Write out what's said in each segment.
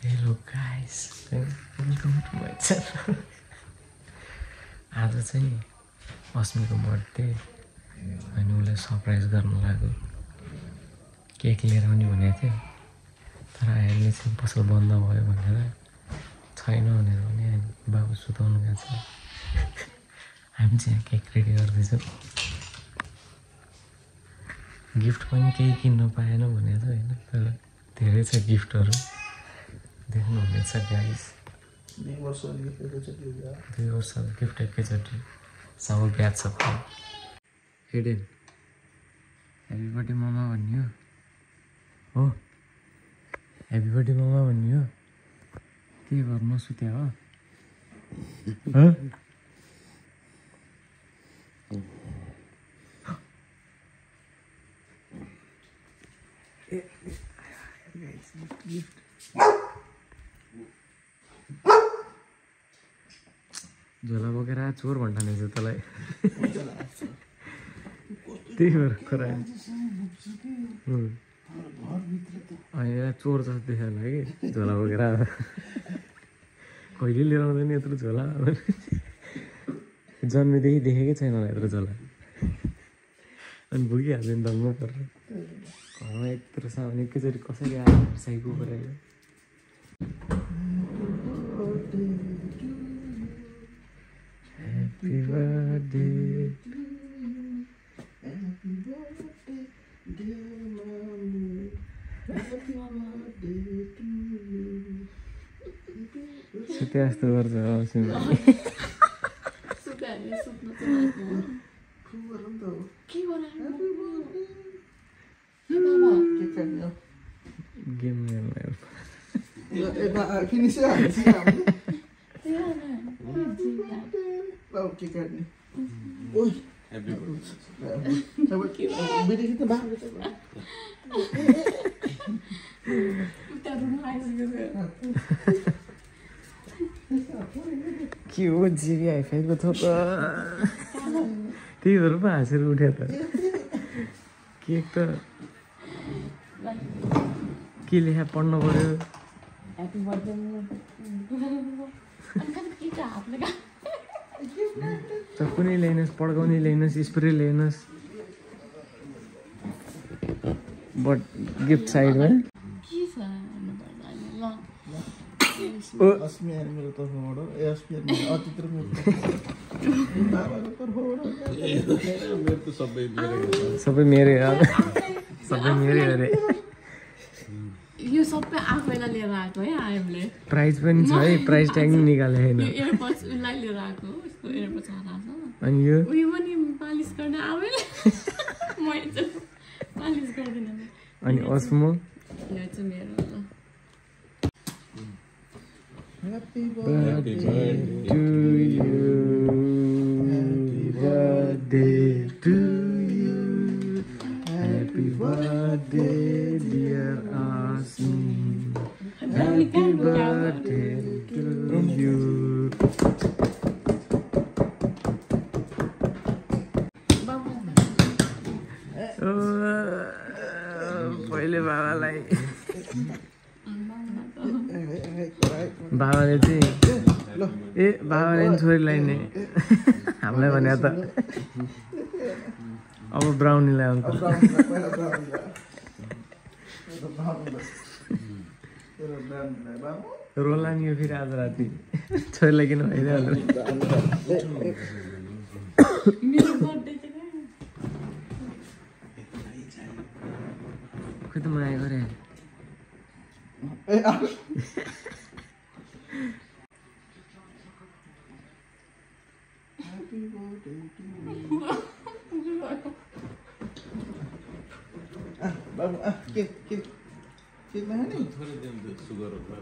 Hello guys, welcome to my channel. आज चाहिँ अस्मिको birthday अनि उसलाई सरप्राइज गर्न लाग्यो। केक लिएर आउने भनेको थियो तर हामीले चाहिँ पसल बन्द भयो भनेर छैन भनेर भने बाबु सुताउनु गएको छ। हामी चाहिँ यहाँ केक रेडी गर्दैछौँ। गिफ्ट पनि केही किन्न पाएन भनेको थियो होइन, तर धेरै छ गिफ्टहरू देख्नुहुनेछ गाइस। 2 वर्ष गिफ्ट एकैचोटि सब ब्याज सबै हिडेन। ह्याप्पी बर्थडे ममा भन्ने हो, ह्याप्पी बर्थडे ममा भन्ने हो। के गर्नु सुत्या हो? झोला बोकेर चोर भन्ठाने छ तँलाई। त्यही भएर कुरा होइन, चोर जस्तो देखाएन कि झोला बोकेर कहिले लिएर आउँदैन यत्रो झोला। जन्मेदेखि देखेकै छैन होला यत्रो झोला। अनि भुगिहाल्यो नि दङ्ग परेर घरमा यत्रो सामान एकैचोटि कसरी आयो साइको परेर। Happy birthday, happy birthday, dear mommy. Happy birthday to you. सुते जस्तो गर्छ सुन्नु। सुत्नु त लाग्यो। के गर्नु? बाबा के गर्नु? गेम खेल्नु। फिनिस के गर्ने? ओइ हैप्पी बर्थडे। बिरेसी त बाहर छ। उता रुम आइसक्यो। के हो जिबी हाइफाइको थोक त्यही भएर पो हाँसेर उठ्यो त। केक त के लेखा पढ्नु पर्यो। ह्याप्पी बर्थडे त कुनै ल्याइनुहोस्, पड्काउने ल्याइनुहोस्, स्प्रे ल्याइनुहोस्। बट गिफ्ट साइडमा मेरो तर्फबाट अतित्र सबै मेरै सबै मेरै अरे। यो सबै आफैलाई लिएर आएको है हामीले। प्राइज पनि छ है, प्राइज ट्याग पनि निकालेको छैन। एयरपोर्ट्स उसलाई लिएर आएको, उसको एयरपोर्ट्स हराएको छ। अनि यो उयो पनि पालिस गर्न आफैले मैले चाहिँ पालिस गर्दिनँ। अनि अस्मो यो चाहिँ मेरो ल। Happy birthday to you. Happy birthday to you. Happy birthday dear Asmi. Happy birthday to you. पहिले बाबालाई बाबाले चाहिँ बाबाले पनि छोरीलाई नै हामीलाई भने त अब ब्राउनीलाई आउँछ। रोला नि यो फेरि आज राति छोरीलाई किन भइदिइहाल्नु। खोइ त माया गरे।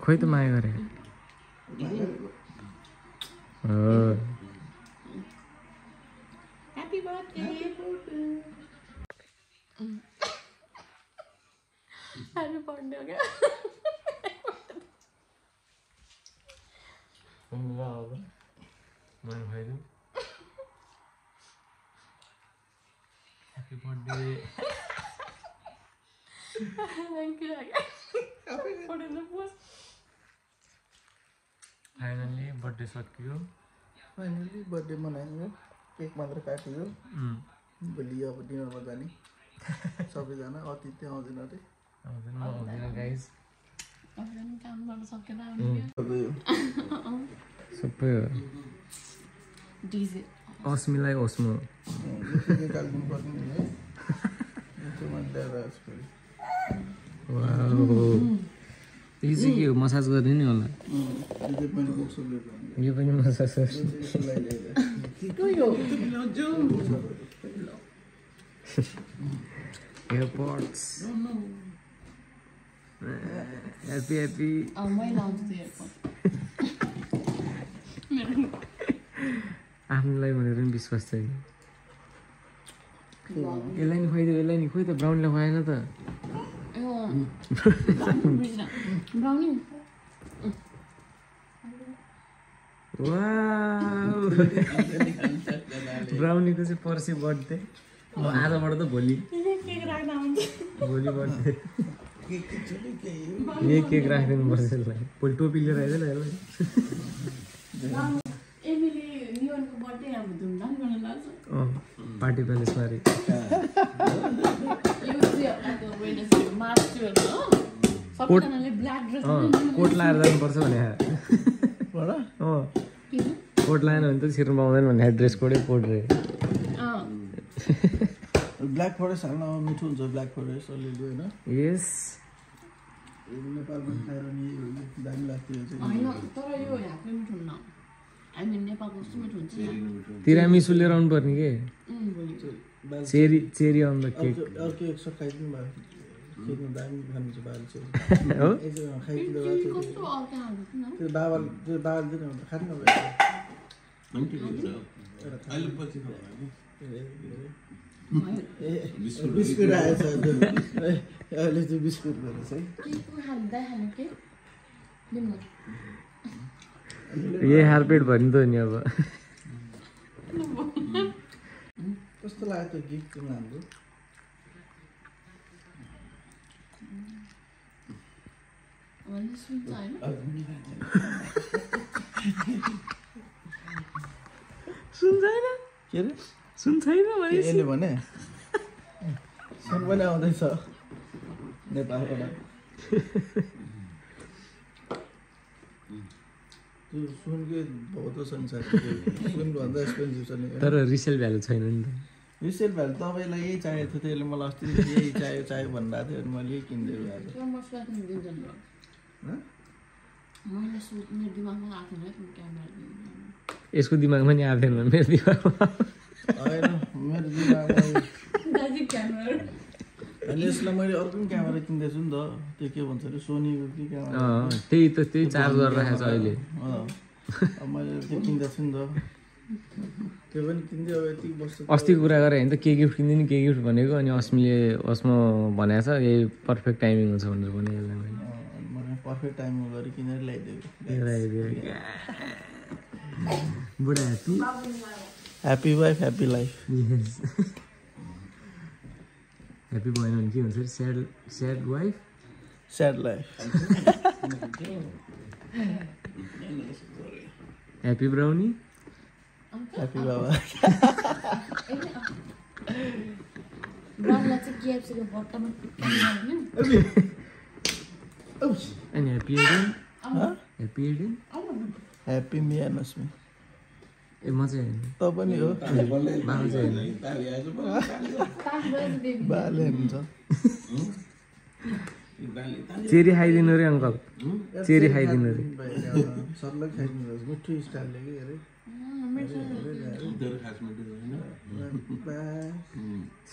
खोइ त माया गरे। Happy birthday. Happy birthday क्या? Happy birthday. Thank you. Put in the post. Finally birthday सकियो फाइनली बर्थडे मनाइयो केक मात्र काटियो भोलि अब डिनरमा जाने सबैजना अतिथि आउँदैन अरे आउँदैन म आउँदैन गाइज काम गर्न सकेन सबै हो डिजे अस्मिलाई ओस्मो काट्नु पर्ने है त्यसमा ल्याएर यो चाहिँ के हो मसाज गर्ने नि होला यो पनि मसाज एयरपोर्ट्स ह्याप्पी ह्याप्पी मै लाउँछु त्यो एयरपोर्ट आफ्नोलाई भनेर पनि विश्वास छैन यसलाई नि खुवाइदियो यसलाई नि खोइ त ब्राउनले खुवाएन त ब्राउनी ब्राउनीको चाहिँ पर्सि बर्थडे म आजबाट त भोलि बर्थडे यही केक राखिदिनु पर्छ यसलाई भोलि टोपी लिएर आइदिएन यसलाई पार्टी प्यालेसमा अरे कोट लाएर जानुपर्छ भने कोट लाएन भने त छिर्नु पाउँदैन भने ड्रेस कोडै कोड रे ब्ल्याक फरेस्ट हाल्न मिठो हुन्छ ब्ल्याक फरेस्ट अलिअलि होइन यस नेपालमा खाएर नि दामी लाग्थ्यो तर यो ह्याप्पी मिठो हुन्न हामी नेपालको कस्तो मिठो हुन्छ तिरामिसु लिएर आउनु पर्ने के चेरी अन द केक अर्को एक सौ खाइदिनु भयो केकमा दामी खानु छ बाबा चाहिँ हो खाइदिनु कस्तो अर्कै हाल्नु न त्यो बाबा दिनु खानु बिस्कुट आएछ अहिले चाहिँ बिस्कुट गरेछ है यही हारपेट भयो नि त नि अब कस्तो लाग्यो त्यो गिफ्ट चाहिँ हाम्रो सुन छैन के अरे सुन छैन यसले भने सुन पनि आउँदैछ नेपालबाट त्यो सुनकै बहुत संसार सुनभन्दा एक्सपेन्सिभ छ नि तर रिसेल भ्यालु छैन नि त रिसेल भ्यालु तपाईँलाई यही चाहिएको थियो त्यसले मलाई अस्ति यही चाहियो भनिरहेको थियो अनि मैले यही किनिदिएको यसको दिमागमा नि आएको थिएन मेरो दिमागमा होइन मेरो दिमागमा अनि यसलाई मैले अर्को पनि क्यामेरा किन्दैछु नि त त्यो के भन्छ अरे सोनीको कि क्यामेरा त्यही चार्ज गरेर राखेको छ अहिले अब मैले त्यो किन्दैछु नि त त्यो पनि किन्दै अब यति बस्छ अस्तिको कुरा गरेँ होइन त के गिफ्ट किनिदिनु के गिफ्ट भनेको अनि अस्मा भनेको छ यही पर्फेक्ट टाइमिङ हुन्छ भनेर भने यसलाई मैले पर्फेक्ट टाइममा गरी किनेर ल्याइदिएको बुढा happy happy wife happy life happy भएन भने के हुन्छ sad wife sad life happy Brownie happy बाबा अनि happy Eden happy Eden happy मियानस्मी ए म चाहिँ होइन त पनि हो बाबा चाहिँ होइन बाले हुन्छ चेरी खाइदिनु रे अङ्कल चेरी खाइदिनु रे सबलाई खाइदिनु मिठो स्टाइलले कि अरे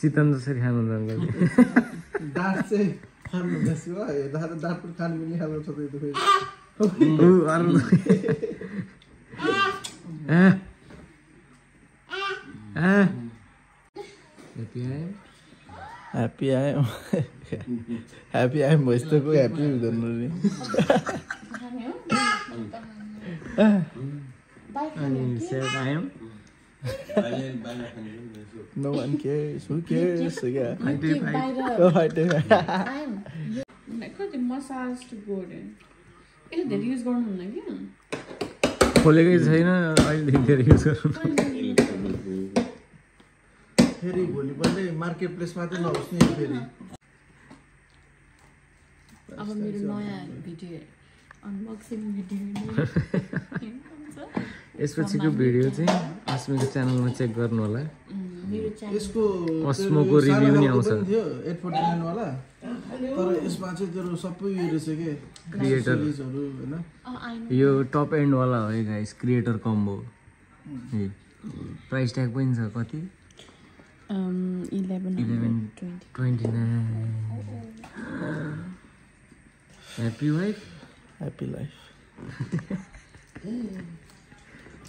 सितन जसरी खानुहुन्छ अङ्कल दाँत चाहिँ खानु हुँदैछ दाँत पनि खानु पनि खानु छ ह्याप्पी आयो ह्याप्पी आयो भइस त कोही ह्याप्पी हुँदैन नि No one cares. Who cares? Yeah. Massage to golden यसले धेरै युज गर्नुहुन्न कि खोलेकै छैन अहिलेदेखि फेरि युज गर्नु फेरि भोलिपल्ट मार्केट प्लेसमा चाहिँ नहोस् नि फेरि अब मेरो नयाँ भिडियो अनबक्सिङ भिडियो यसपछिको भिडियो चाहिँ अस्मिको च्यानलमा चेक गर्नु होला मेरो च्यानल यसको अस्मोको रिभ्यू नि आउँछ थियो 849 वाला तर यसमा चाहिँ तेरो सबै उयो रहेछ के क्रिएटर सिरिजहरु हैन यो टप एन्ड वाला हो है guys creator combo price tag पनि छ कति 1129 ह्याप्पी वाइफ ह्याप्पी लाइफ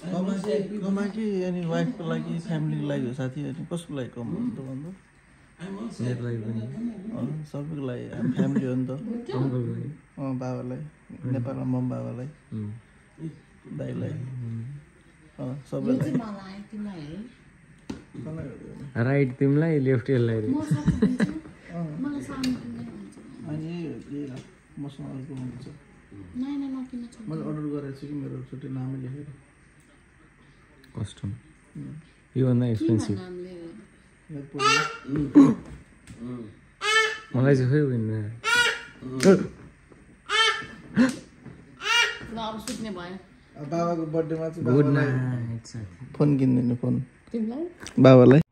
कमा कि अनि वाइफको लागि फ्यामिलीको लागि हो साथी अनि कसको लागि कमाउनु त भन्दा मेरो लागि पनि सबैको लागि फ्यामिली हो नि त अङ्कलको लागि बाबालाई नेपालमा मम बाबालाई दाइलाई सबैलाई मलाई तिमीलाई राइट तिमीलाई लेफ्ट यसलाई रे मलाई सानो किन्दै हुन्छ अनि यही हो मसँग अर्को हुन्छ नै नकिन्न छ मैले अर्डर गरेको छु कि मेरो छुट्टै नामै लेखेर कस्टम योभन्दा एक्सपेन्सिभ नामले मलाई चाहिँ खै उयो ल अब सुत्ने भयो बाबाको बर्थडेमा चाहिँ गुड नाइट साथी फोन किनिदिनु फोन तिमीलाई बाबालाई